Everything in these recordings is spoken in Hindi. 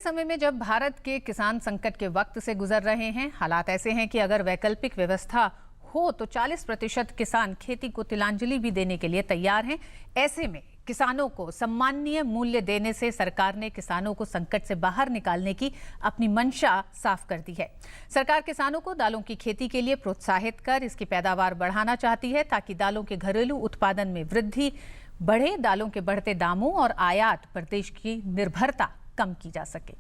समय में जब भारत के किसान संकट के वक्त से गुजर रहे हैं, हालात ऐसे हैं कि अगर वैकल्पिक व्यवस्था हो तो 40% किसान खेती को तिलांजलि भी देने के लिए तैयार हैं। ऐसे में किसानों को सम्माननीय मूल्य देने से सरकार ने किसानों को संकट से बाहर निकालने की अपनी मंशा साफ कर दी है। सरकार किसानों को दालों की खेती के लिए प्रोत्साहित कर इसकी पैदावार बढ़ाना चाहती है ताकि दालों के घरेलू उत्पादन में वृद्धि बढ़े, दालों के बढ़ते दामों और आयात पर देश की निर्भरता कम की जा सके।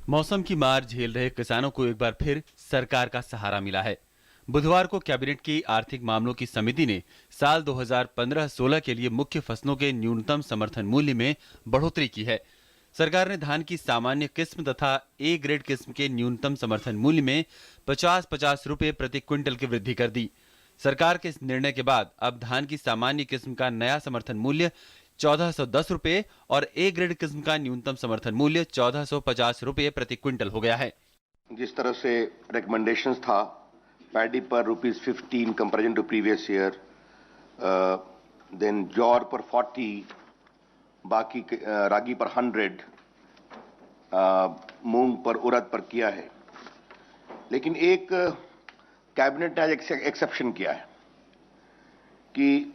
मौसम की मार झेल रहे किसानों को एक बार फिर सरकार का सहारा मिला है। बुधवार को कैबिनेट की आर्थिक मामलों की समिति ने साल 2015-16 के लिए मुख्य फसलों के न्यूनतम समर्थन मूल्य में बढ़ोतरी की है। सरकार ने धान की सामान्य किस्म तथा ए ग्रेड किस्म के न्यूनतम समर्थन मूल्य में 50-50 रुपए प्रति क्विंटल की वृद्धि कर दी। सरकार के इस निर्णय के बाद अब धान की सामान्य किस्म का नया समर्थन मूल्य 1410 रुपए और ए ग्रेड किस्म का न्यूनतम समर्थन मूल्य 1450 रुपए प्रति क्विंटल हो गया है। जिस तरह से रिकमेंडेशंस था पैडी पर ₹15 comparison to previous year, then जौर पर 40, बाकी रागी पर 100, मूंग पर उड़द पर किया है। लेकिन एक कैबिनेट ने आज एक्सेप्शन किया है कि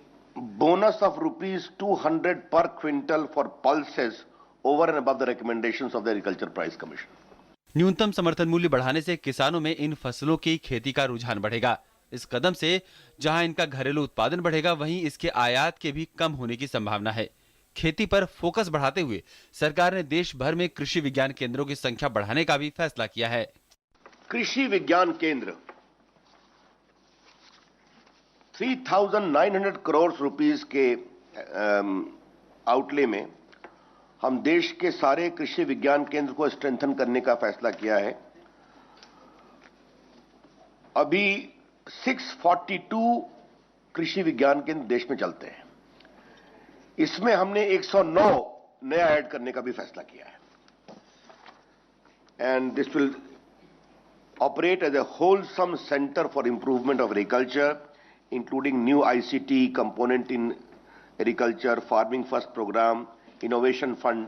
bonus of ₹200 per quintal for pulses over and above the recommendations of the Agriculture Price Commission. न्यूनतम समर्थन मूल्य बढ़ाने से किसानों में इन फसलों की खेती का रुझान बढ़ेगा। इस कदम से जहां इनका घरेलू उत्पादन बढ़ेगा, वहीं इसके आयात के भी कम होने की संभावना है। खेती पर फोकस बढ़ाते हुए सरकार ने देश भर में कृषि विज्ञान केंद्रों की संख्या बढ़ाने का भी फैसला किया है। कृषि विज्ञान केंद्र 3,900 करोड़ रुपीस के आउटले में हम देश के सारे कृषि विज्ञान केंद्र को स्ट्रेंथन करने का फैसला किया है। अभी 642 कृषि विज्ञान केंद्र देश में चलते हैं। इसमें हमने 109 नया ऐड करने का भी फैसला किया है। And this will operate as a wholesome centre for improvement of agriculture, including new ICT component in agriculture, Farming First program, Innovation Fund.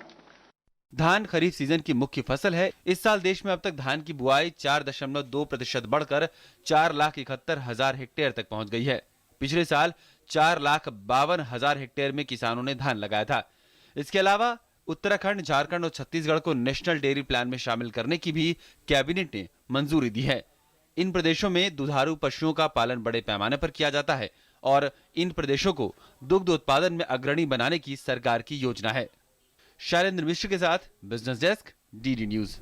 धान खरीफ सीजन की मुख्य फसल है। इस साल देश में अब तक धान की बुआई 4.2% बढ़कर 4,71,000 हेक्टेयर तक पहुंच गई है। पिछले साल 4,52,000 हेक्टेयर में किसानों ने धान लगाया था। इसके अलावा उत्तराखंड, झारखंड और छत्तीसगढ़ को नेशनल डेयरी प्लान में शामिल करने की भी कैबिनेट ने मंजूरी दी है। इन प्रदेशों में दुधारू पशुओं का पालन बड़े पैमाने पर किया जाता है और इन प्रदेशों को दुग्ध उत्पादन में अग्रणी बनाने की सरकार की योजना है। शैलेंद्र मिश्र के साथ बिजनेस डेस्क, डीडी न्यूज।